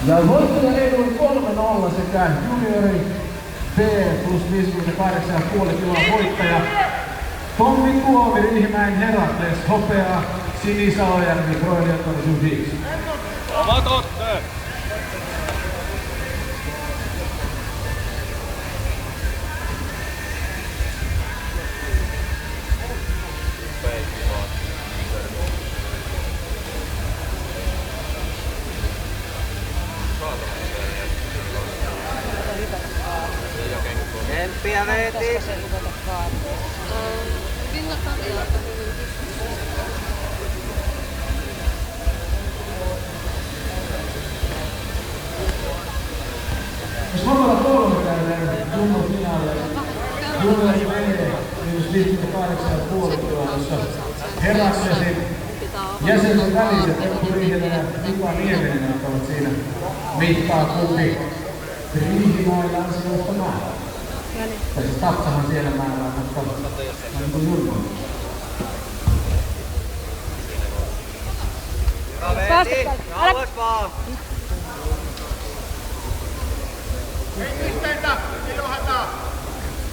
Ja voittaja edun 3-0 sekä juniori B plus 58,5 kiloa voittaja Tommi Tuomi Riihimäen Herakles hopea, Sini Salojärvi Broilijattorisuus 5. Omat otteet! Kemppiä veti. Jos Hommalla 3 käydään jumbo finaaleissa, juniori B miinus 58,5 kiloa, jossa Heraklesin jäsenten väliset Eppu Riihimäen ja Mika Nieminen alkavat siinä mittaa kumpi Riihimäellä asioista määrää. Tai siis Tapsahan siellä määrää, mutta on niin kuin jumbo. Veti, rauhas vaan. Ei pisteitä, ei oo hätää.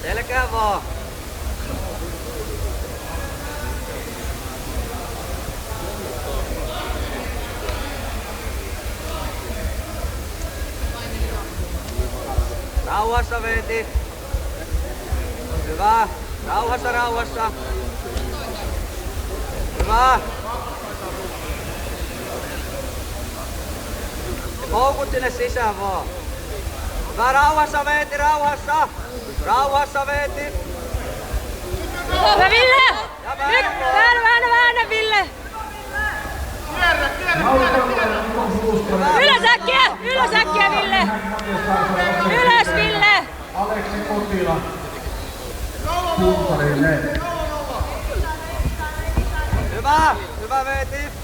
Selkää vaan. Rauhassa veti. Hyvä. Rauhassa, rauhassa. Hyvä. Houkut sinne sisään vaan. Hyvä, rauhassa Veeti, rauhassa! Rauhassa Veeti! Hyvä Ville! Nyt väännä Ville! Ylös äkkiä Ville! Ylös Ville! Aleksi Kotila Puntarille. Hyvä! Hyvä Veeti!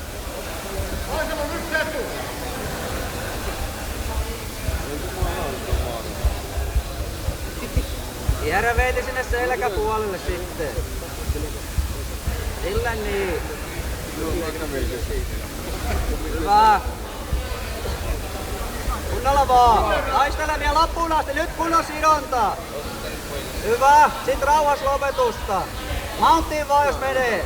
Kierrä Veeti sinne selkäpuolelle sitten. Sillä niin. Hyvä. Kunnolla vaan. Taistele vielä loppuun asti. Nyt kunnon sidonta. Hyvä. Sit rauhas lopetusta. Mounttiin vaan jos menee.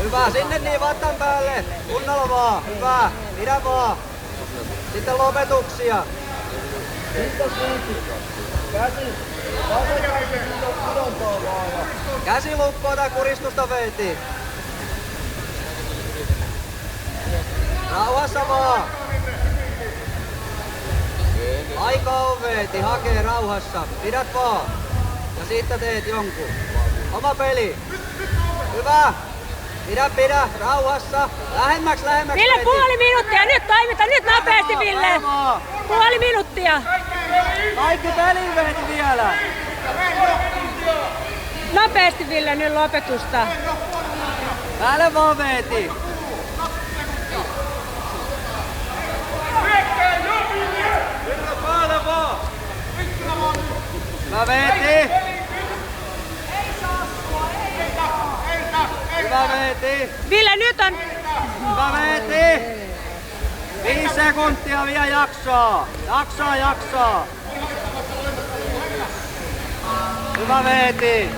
Hyvä. Sinne niin vattan päälle. Kunnolla vaan. Hyvä. Pidä vaan. Sitten lopetuksia. Käsi lukkoon tai kuristusta Veeti. Rauhassa vaan. Aika on Veeti, hakee rauhassa. Pidät vaan. Ja siitä teet jonkun. Oma peli. Hyvä. Pidä, rauhassa. Lähemmäks Ville, Veeti. puoli minuuttia, nyt toimita, nyt nopeasti Ville! Puoli minuuttia! Kaikki peliin Veeti vielä. Nopeasti Ville, nyt lopetusta! Päälle vaan Veeti. Päälle vaan! Hyvä Veeti. Hyvä Veeti. Ville, nyt on... Hyvä Veeti. 5 sekuntia vielä jaksaa. Jaksaa. Hyvä Veeti.